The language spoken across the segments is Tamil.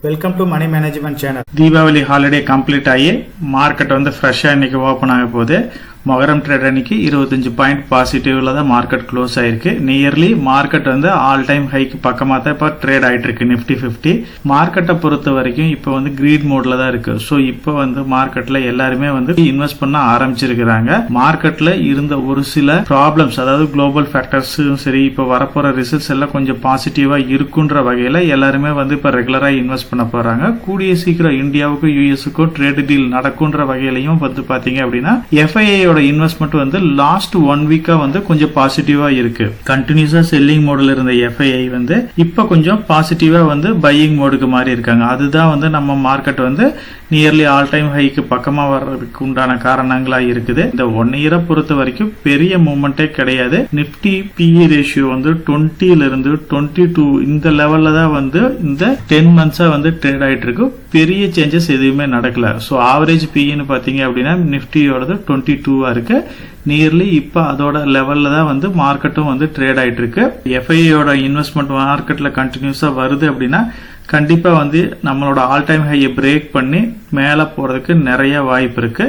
Welcome to money management channel. Deepavali holiday complete ஆகி மார்க்கெட் வந்து ஃப்ரெஷ்ஷாக இன்னைக்கு ஓப்பன் ஆக போகுது. மொகரம் ட்ரேட் அன்னைக்கு 25 பாயிண்ட் பாசிட்டிவ்ல தான் மார்க்கெட் க்ளோஸ் ஆயிருக்கு. நியர்லி மார்க்கெட் வந்து ஆல் டைம் ஹைக்கு பக்கமாக தான் இப்போ ட்ரேட் ஆயிட்டு இருக்கு. நிப்டி 50 மார்க்கெட்டை பொறுத்த வரைக்கும் இப்போ வந்து கிரீட் மோட்ல தான் இருக்கு. ஸோ இப்போ வந்து மார்க்கெட்ல எல்லாருமே வந்து இன்வெஸ்ட் பண்ண ஆரம்பிச்சிருக்கிறாங்க. மார்க்கெட்ல இருந்த ஒரு சில ப்ராப்ளம்ஸ், அதாவது குளோபல் ஃபேக்டர்ஸும் சரி, இப்போ வரப்போற ரிசல்ட்ஸ் எல்லாம் கொஞ்சம் பாசிட்டிவா இருக்குன்ற வகையில எல்லாருமே வந்து இப்போ ரெகுலரா இன்வெஸ்ட் பண்ண போறாங்க. கூடிய சீக்கிரம் இந்தியாவுக்கும் யூஎஸ்க்கும் ட்ரேட் டீல் நடக்கும்ன்ற வகையிலையும் வந்து பாத்தீங்க அப்படின்னா FII இன்வெஸ்ட்மெண்ட் வந்து லாஸ்ட் 1 வீக்கா வந்து கொஞ்சம் பாசிட்டிவா இருக்கு. கண்டினியூஸா செல்லிங் மோட்ல இருந்த FII வந்து இப்ப கொஞ்சம் பாசிட்டிவா வந்து பையிங் மோடுக்கு மாறி இருக்காங்க. அதுதான் வந்து நம்ம மார்க்கெட் வந்து நியர்லி ஆல் டைம் ஹைக்கு பக்கமா வர்றதுக்கு உண்டான காரணங்களா இருக்குது. இந்த 1 இயரை பொறுத்த வரைக்கும் பெரிய மூவ்மெண்டே கிடையாது. நிப்டி PE ரேஷியோ வந்து 20ல இருந்து 22 இந்த லெவல்ல தான் வந்து இந்த 10 மந்த்ஸா வந்து ட்ரேட் ஆயிட்டு இருக்கு. பெரிய சேஞ்சஸ் எதுவுமே நடக்கல. ஸோ ஆவரேஜ் PEன்னு பாத்தீங்க அப்படின்னா நிப்டியோடது 22 இருக்கு. நியர்லி இப்ப அதோட லெவல்ல தான் வந்து மார்க்கெட்டும் வந்து ட்ரேட் ஆயிட்டு இருக்கு. FIIயோட இன்வெஸ்ட்மெண்ட் மார்க்கெட்ல கண்டினியூஸா வருது அப்படின்னா கண்டிப்பா வந்து நம்மளோட ஆல் டைம் ஹையை பிரேக் பண்ணி மேல போறதுக்கு நிறைய வாய்ப்பு இருக்கு.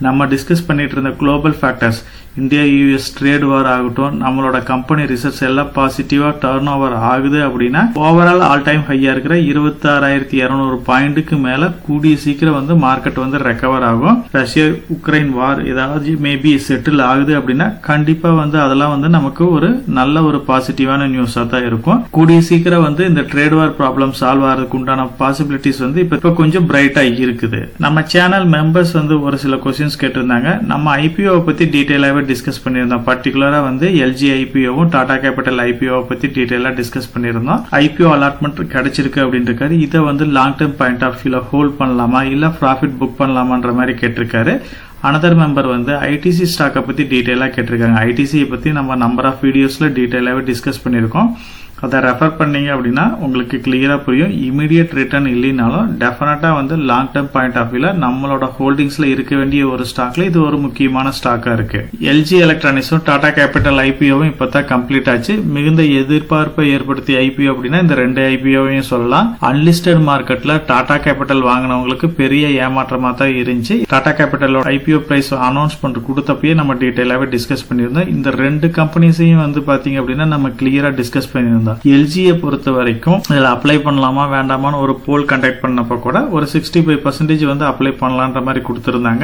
நம்ம டிஸ்கஸ் பண்ணிட்டு இருந்த global factors, India US trade வார் ஆகட்டும், நம்மளோட கம்பெனி ரிசல்ட்ஸ் எல்லாம் பாசிட்டிவா டர்ன் ஓவர் ஆகுது அப்படின்னா ஓவரால் ஆல் டைம் ஹையா இருக்கிற 26,200 பாயிண்ட்டுக்கு மேல கூடிய சீக்கிரம் வந்து மார்க்கெட் வந்து ரெக்கவர் ஆகும். ரஷ்யா உக்ரைன் வார் ஏதாவது மேபி செட்டில் ஆகுது அப்படின்னா கண்டிப்பா வந்து அதெல்லாம் வந்து நமக்கு ஒரு நல்ல ஒரு பாசிட்டிவான நியூஸா தான் இருக்கும். கூடிய சீக்கிரம் வந்து இந்த ட்ரேட் வார் ப்ராப்ளம் சால்வ் ஆகிறதுக்கு உண்டான பாசிபிலிட்டிஸ் வந்து இப்ப கொஞ்சம் பிரைட்டா இருக்குது. நம்ம சேனல் மெம்பர்ஸ் வந்து ஒரு சில கொஸ்டின்ஸ் கேட்டிருந்தாங்க. நம்ம IPO பத்தி டீடைலாவே டிஸ்கஸ் பண்ணியிருந்தோம். பர்டிகுலரா வந்து LG IPOவும் டாடா கேபிட்டல் IPO பத்தி டீடைலா டிஸ்கஸ் பண்ணியிருந்தோம். IPO அலாட்மெண்ட் கிடைச்சிருக்கு அப்படின்னு இருக்காரு. இதை வந்து லாங் டர்ம் பாயிண்ட் ஆஃப் வியூல ஹோல்ட் பண்ணலாமா இல்ல ப்ராஃபிட் புக் பண்ணலாமான்ற மாதிரி கேட்டிருக்காரு. அனதர் மெம்பர் வந்து ITC ஸ்டாக்கை பத்தி டீடைலா கேட்டிருக்காங்க. ITC பத்தி நம்ம நம்பர் ஆஃப் வீடியோஸ்ல டீடைலாவே டிஸ்கஸ் பண்ணியிருக்கோம். அதை ரெஃபர் பண்ணீங்க அப்படின்னா உங்களுக்கு கிளியரா புரியும். இமீடியட் ரிட்டர்ன் இல்லைனாலும் டெஃபினட்டா வந்து லாங் டர்ம் பாயிண்ட் ஆஃப் வியூல நம்மளோட ஹோல்டிங்ஸ்ல இருக்க வேண்டிய ஒரு ஸ்டாக்ல இது ஒரு முக்கியமான ஸ்டாக்கா இருக்கு. LG எலக்ட்ரானிக்ஸும் டாடா கேபிட்டல் IPOவும் இப்பதான் கம்ப்ளீட் ஆச்சு. மிகுந்த எதிர்பார்ப்பை ஏற்படுத்திய IPO அப்படின்னா இந்த 2 IPOவையும் சொல்லலாம். அன்லிஸ்டட் மார்க்கெட்ல டாடா கேபிட்டல் வாங்கினவங்களுக்கு பெரிய ஏமாற்றமா தான் இருந்துச்சு. டாடா கேபிட்டலோட IPO பிரைஸ் அனௌன்ஸ் பண்ணி கொடுத்தப்பயே நம்ம டீடைலாவே டிஸ்கஸ் பண்ணியிருந்தோம். இந்த 2 கம்பெனிஸையும் வந்து பாத்தீங்க அப்படின்னா நம்ம கிளியரா டிஸ்கஸ் பண்ணியிருந்தோம். LGயை பொறுத்த வரைக்கும் இதுல அப்ளை பண்ணலாமா வேண்டாமான்னு ஒரு போல் கண்டக்ட் பண்ணப்ப கூட ஒரு 65% வந்து அப்ளை பண்ணலான்ற மாதிரி கொடுத்திருந்தாங்க.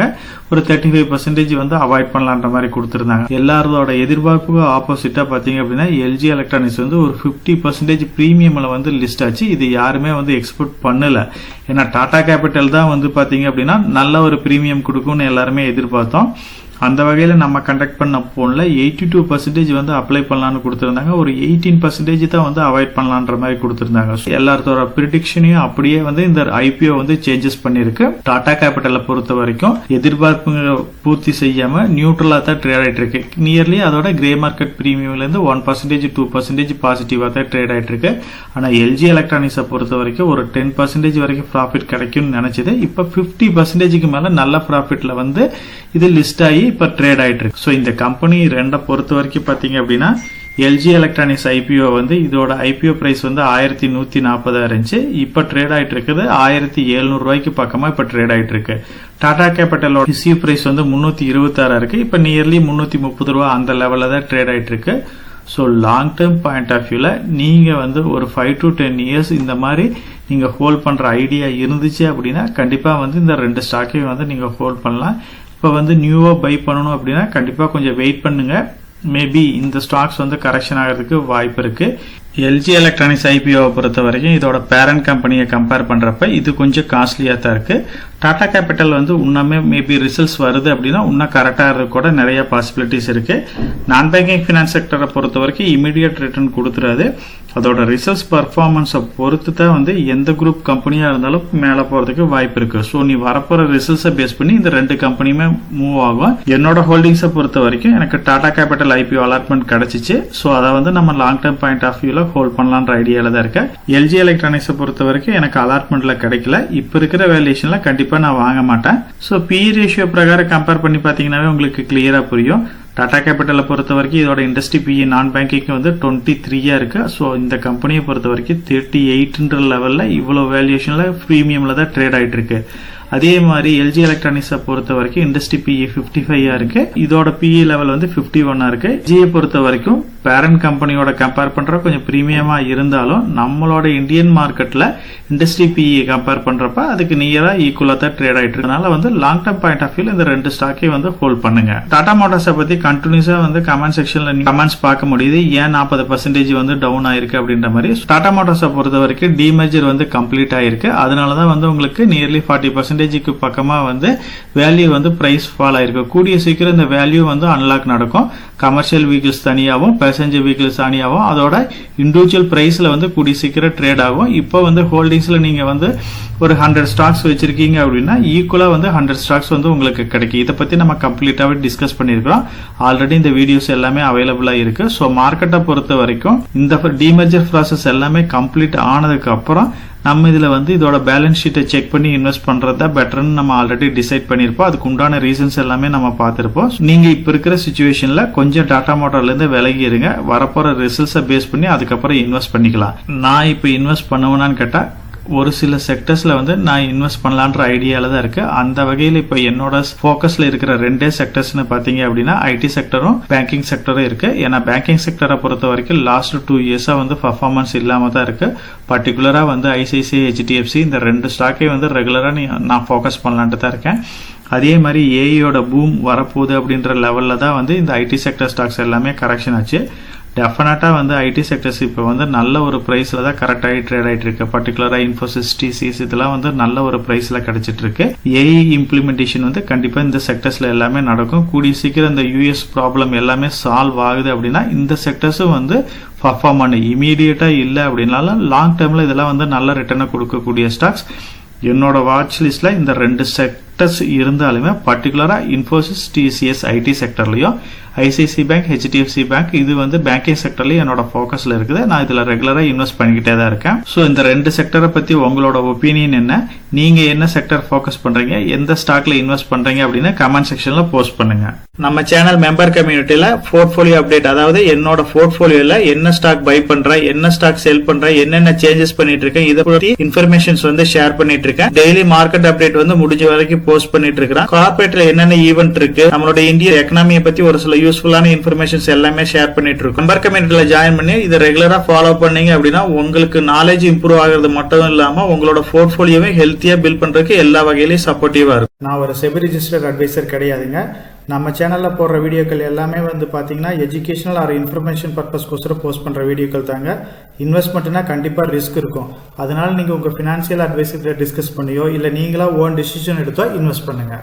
ஒரு 35% வந்து அவாய்ட் பண்ணலான்ற மாதிரி கொடுத்திருந்தாங்க. எல்லாரோட எதிர்பார்ப்புக்கு ஆப்போசிட்டா பாத்தீங்க அப்படின்னா LG எலக்ட்ரானிக்ஸ் வந்து ஒரு 50% பிரீமியம்ல வந்து லிஸ்ட் ஆச்சு. இது யாருமே வந்து எக்ஸ்பெக்ட் பண்ணல. ஏன்னா டாடா கேபிட்டல் தான் வந்து பாத்தீங்க அப்படின்னா நல்ல ஒரு பிரீமியம் கொடுக்கும்னு எல்லாருமே எதிர்பார்த்தோம். அந்த வகையில நம்ம கண்டக்ட் பண்ண போன்ல 82% வந்து அப்ளை பண்ணலாம்னு கொடுத்திருந்தாங்க. ஒரு 18% தான் வந்து அவாய்ட் பண்ணலான்ற மாதிரி கொடுத்திருந்தாங்க. எல்லாத்தோட பிரிடிக்ஷனையும் அப்படியே வந்து இந்த IPO வந்து சேஞ்சஸ் பண்ணிருக்கு. டாடா கேபிட்டலை பொறுத்த வரைக்கும் எதிர்பார்ப்புகளை பூர்த்தி செய்யாம நியூட்ரலா தான் ட்ரேட் ஆயிட்டு இருக்கு. நியர்லி அதோட கிரே மார்க்கெட் பிரீமியம்ல இருந்து 1% 2% பாசிட்டிவா தான் ட்ரேட் ஆயிட்டு இருக்கு. ஆனா LG எலக்ட்ரானிக்ஸை பொறுத்த வரைக்கும் ஒரு 10% வரைக்கும் ப்ராஃபிட் கிடைக்கும்னு நினைச்சது இப்ப 50%க்கு மேல நல்ல ப்ராஃபிட்ல வந்து இது லிஸ்ட் ஆகி இப்ப ட்ரேட் ஆயிட்டு இருக்கு. சோ இந்த கம்பெனி 2 பொறுத்த வரைக்கும் பாத்தீங்க அப்படின்னா LG எலக்ட்ரானிக்ஸ் IPO வந்து இதோட IPO பிரைஸ் வந்து 1140 இருந்துச்சு. இப்ப ட்ரேட் ஆயிட்டு இருக்குது 1700 ரூபாய்க்கு பக்கமா இப்ப ட்ரேட் ஆயிட்டு இருக்கு. டாடா கேபிட்டலோட இஷ்யூ பிரைஸ் வந்து 326 இருக்கு. இப்ப நியர்லி 330 ரூபாய் அந்த லெவல்ல தான் ட்ரேட் ஆயிட்டு இருக்கு. So long term point of வியூல நீங்க வந்து ஒரு 5 to 10 இயர்ஸ் இந்த மாதிரி நீங்க ஹோல்ட் பண்ற ஐடியா இருந்துச்சு அப்படின்னா கண்டிப்பா வந்து இந்த 2 ஸ்டாக்கையும் வந்து நீங்க ஹோல்ட் பண்ணலாம். இப்ப வந்து நியூவா பை பண்ணணும் அப்படின்னா கண்டிப்பா கொஞ்சம் வெயிட் பண்ணுங்க. மேபி இந்த ஸ்டாக்ஸ் வந்து கரெக்ஷன் ஆகிறதுக்கு வாய்ப்பு இருக்கு. LG எலக்ட்ரானிக்ஸ் IPO பொறுத்த வரைக்கும் இதோட பேரண்ட் கம்பெனியை கம்பேர் பண்றப்ப இது கொஞ்சம் காஸ்ட்லியா தான் இருக்கு. டாடா கேபிட்டல் வந்து இன்னுமே மேபி ரிசல்ட்ஸ் வருது அப்படின்னா இன்னும் கரெக்டா இருக்க கூட நிறைய பாசிபிலிட்டிஸ் இருக்கு. நான் பேங்கிங் பினான்ஸ் செக்டரை பொறுத்த வரைக்கும் இமீடியட் ரிட்டர்ன் கொடுத்துறாது. அதோட ரிசல்ட்ஸ் பர்ஃபார்மன்ஸை பொறுத்து தான் வந்து எந்த குரூப் கம்பெனியா இருந்தாலும் மேல போறதுக்கு வாய்ப்பு இருக்கு. ஸோ நீ வரப்போற ரிசல்ட்ஸை பேஸ் பண்ணி இந்த 2 கம்பெனியுமே மூவ் ஆகும். என்னோட ஹோல்டிங்ஸை பொறுத்த வரைக்கும் எனக்கு டாடா கேபிட்டல் IPO அலாட்மெண்ட் கிடைச்சிச்சு. ஸோ அதை வந்து நம்ம லாங் டர்ம் பாயிண்ட் ஆஃப் வியூல வந்து ஹோல்ட் பண்ணலான்ற ஐடியால தான் இருக்கேன். எல்ஜி எலக்ட்ரானிக்ஸை பொறுத்த வரைக்கும் எனக்கு அலாட்மெண்ட்ல கிடைக்கல. இப்ப இருக்கிற வேல்யூஷன்ல கண்டிப்பா நான் வாங்க மாட்டேன். ஸோ பி ரேஷியோ பிரகாரம் கம்பேர் பண்ணி பாத்தீங்கன்னாவே உங்களுக்கு கிளியரா புரியும். டாடா கேபிட்டலை பொறுத்த வரைக்கும் இதோட இண்டஸ்ட்ரி பிஇ நான் பேங்கிங் வந்து 23 இருக்கு. ஸோ இந்த கம்பெனியை பொறுத்த வரைக்கும் 38ன்ற லெவல்ல இவ்வளவு வேல்யூஷன்ல பிரீமியம்ல தான் ட்ரேட் ஆயிட்டு இருக்கு. அதே மாதிரி எல்ஜி எலக்ட்ரானிக்ஸை பொறுத்த வரைக்கும் இண்டஸ்ட்ரி பிஇ 55 இருக்கு. இதோட பிஇ லெவல் வந்து 51 இருக்கு. ஜியை பொறுத்த வரைக்கும் பேரண்ட் கம்பெனியோட கம்பேர் பண்ற கொஞ்சம் பிரீமியமா இருந்தாலும் நம்மளோட இந்தியன் மார்க்கெட்ல இண்டஸ்ட்ரி பிஇ கம்பேர் பண்றப்ப அதுக்கு நியரா ஈக்குவலா தான் ட்ரேட் ஆயிட்டு இருக்கனால வந்து லாங் டர்ம் பாயிண்ட் ஆஃப் வியூல இந்த ரெண்டு ஸ்டாக்கை வந்து ஹோல்ட் பண்ணுங்க. டாடா மோட்டார்ஸை பத்தி கண்டினியூஸா வந்து கமெண்ட் செக்ஷன்ல கமெண்ட்ஸ் பார்க்க முடியுது. ஏன் 40% வந்து டவுன் ஆயிருக்கு அப்படின்ற மாதிரி. டாடா மோட்டார்ஸை பொறுத்த வரைக்கும் டிமேஜர் வந்து கம்ப்ளீட் ஆயிருக்கு. அதனாலதான் வந்து உங்களுக்கு நியர்லி 40% பக்கமா வந்து வேல்யூ வந்து பிரைஸ் ஃபால் ஆயிருக்கு. கூடிய சீக்கிரம் இந்த வேல்யூ வந்து அன்லாக் நடக்கும். கமர்ஷியல் வெஹிக்கிள்ஸ் தனியாகவும் பேசஞ்சர் வெஹிக்கிள்ஸ் தனியாகவும் அதோட இண்டிவிஜுவல் பிரைஸ்ல வந்து கூடிய சீக்கிரம் ட்ரேட் ஆகும். இப்போ வந்து ஹோல்டிங்ஸ்ல நீங்க வந்து ஒரு 100 ஸ்டாக்ஸ் வச்சிருக்கீங்க அப்படின்னா ஈக்குவலா வந்து 100 ஸ்டாக்ஸ் வந்து உங்களுக்கு கிடைக்கும். இதை பத்தி நம்ம கம்ப்ளீட்டாவே டிஸ்கஸ் பண்ணிருக்கோம். ஆல்ரெடி இந்த வீடியோஸ் எல்லாமே அவைலபிளா இருக்கு. ஸோ மார்க்கெட்டை பொறுத்த வரைக்கும் இந்த டிமர்ஜர் ப்ராசஸ் எல்லாமே கம்ப்ளீட் ஆனதுக்கு அப்புறம் நம்ம இதுல வந்து இதோட பேலன்ஸ் ஷீட்டை செக் பண்ணி இன்வெஸ்ட் பண்றதா பெட்டர்னு நம்ம ஆல்ரெடி டிசைட் பண்ணிருப்போம். அதுக்கு உண்டான ரீசன்ஸ் எல்லாமே நம்ம பார்த்திருப்போம். நீங்க இப்ப இருக்கிற சிச்சுவேஷன்ல கொஞ்சம் டாடா மோட்டார்ல இருந்து விலகி இருங்க. வரப்போற ரிசல்ட்ஸை பேஸ் பண்ணி அதுக்கப்புறம் இன்வெஸ்ட் பண்ணிக்கலாம். நான் இப்ப இன்வெஸ்ட் பண்ணுவேனான்னு கேட்டா ஒரு சில செக்டர்ஸ்ல வந்து நான் இன்வெஸ்ட் பண்ணலான்ற ஐடியால தான் இருக்கு. அந்த வகையில் இப்ப என்னோட போக்கஸ்ல இருக்கிற ரெண்டே செக்டர்ஸ்னு பாத்தீங்க அப்படின்னா ஐடி செக்டரும் பேங்கிங் செக்டரும் இருக்கு. ஏன்னா பேங்கிங் செக்டரை பொறுத்த வரைக்கும் லாஸ்ட் 2 இயர்ஸா வந்து பர்ஃபார்மன்ஸ் இல்லாம தான் இருக்கு. பர்டிகுலரா வந்து ஐசிஐசிஐ ஹெச்டிஎஃப்சி இந்த ரெண்டு ஸ்டாக்கை வந்து ரெகுலரா நான் போக்கஸ் பண்ணலான்ட்டு தான் இருக்கேன். அதே மாதிரி ஏஐயோட பூம் வரப்போகுது அப்படின்ற லெவல்ல தான் வந்து இந்த ஐடி செக்டர் ஸ்டாக்ஸ் எல்லாமே கரெக்ஷன் ஆச்சு. டெஃபினட்டா வந்து ஐடி செக்டர்ஸ் இப்போ வந்து நல்ல ஒரு பிரைஸ்ல தான் கரெக்டாகி ட்ரேட் ஆயிட்டு இருக்கு. பர்டிகுலரா இன்ஃபோசிஸ், டிசிஎஸ் இதெல்லாம் வந்து நல்ல ஒரு பிரைஸ்ல கிடைச்சிட்டு இருக்கு. ஏஐ இம்ப்ளிமெண்டேஷன் வந்து கண்டிப்பா இந்த செக்டர்ஸ்ல எல்லாமே நடக்கும். கூடிய சீக்கிரம் இந்த யூஎஸ் ப்ராப்ளம் எல்லாமே சால்வ் ஆகுது அப்படின்னா இந்த செக்டர்ஸும் வந்து பர்ஃபார்ம் பண்ணு இமீடியட்டா இல்ல அப்படின்னாலும் லாங் டேர்ம்ல இதெல்லாம் வந்து நல்ல ரிட்டர்னை கொடுக்கக்கூடிய ஸ்டாக்ஸ். என்னோட வாட்ச் லிஸ்ட்ல இந்த ரெண்டு செக்டர்ஸ் இருந்தாலுமே பர்டிகுலரா இன்ஃபோசிஸ், டிசிஎஸ் ஐடி செக்டர்லயும் ஐசிஐசி பேங்க், ஹெச்டிஎஃப்சி பேங்க் இது வந்து பேங்கிங் செக்டர்லயும் என்னோட போக்கஸ்ல இருக்குது. நான் இதுல ரெகுலரா இன்வெஸ்ட் பண்ணிக்கிட்டே தான் இருக்கேன். சோ இந்த ரெண்டு செக்டரை பத்தி உங்களோட ஒப்பீனியன் என்ன? நீங்க என்ன செக்டர் போக்கஸ் பண்றீங்க, எந்த ஸ்டாக்ல இன்வெஸ்ட் பண்றீங்க அப்படின்னு கமெண்ட் செக்ஷன்ல போஸ்ட் பண்ணுங்க. நம்ம சேனல் மெம்பர் கம்யூனிட்டியில போர்ட்போலியோ அப்டேட், அதாவது என்னோட போர்ட்போலியோல என்ன ஸ்டாக் பை பண்றேன், என்ன ஸ்டாக் செல் பண்றேன், என்னென்ன சேஞ்சஸ் பண்ணிட்டு இருக்கேன், இதை பத்தி இன்ஃபர்மேஷன்ஸ் வந்து ஷேர் பண்ணிட்டு இருக்கேன். டெய்லி மார்க்கெட் அப்டேட் வந்து முடிஞ்ச வரைக்கும் போஸ்ட் பண்ணிட்டு இருக்கேன். கார்பரேட்ல என்னென்ன ஈவென்ட் இருக்கு, நம்மளோட இந்திய எக்கனாமியை பத்தி ஒரு சில யூஸ்ஃபுல்லான இன்ஃபர்மேஷன்ஸ் எல்லாமே ஷேர் பண்ணிட்டு இருக்கோம். மெம்பர் கம்யூனிட்டியில ஜாயின் பண்ணி இதை ரெகுலரா ஃபாலோ பண்ணீங்க அப்படின்னா உங்களுக்கு நாலேஜ் இம்ப்ரூவ் ஆகிறது மட்டும் இல்லாம உங்களோட போர்ட்போலியோவை ஹெல்த்தியா பில்ட் பண்றதுக்கு எல்லா வகையிலையும் சப்போர்ட்டிவா இருக்கும். நான் ஒரு செபி ரிஜிஸ்டர்ட் அட்வைசர் கிடையாதுங்க. நம்ம சேனல்ல போடுற வீடியோக்கள் எல்லாமே வந்து பாத்தீங்கன்னா எஜுகேஷனல் ஆர் இன்ஃபர்மேஷன் பர்பஸ்க்கோசரம் போஸ்ட் பண்ற வீடியோக்கள் தாங்க. இன்வெஸ்ட்மெண்ட்னா கண்டிப்பா ரிஸ்க் இருக்கும். அதனால நீங்க உங்க பினான்சியல் அட்வைசர் டிஸ்கஸ் பண்ணியோ இல்ல நீங்களா ஓன் டிசிஷன் எடுத்தோ இன்வெஸ்ட் பண்ணுங்க.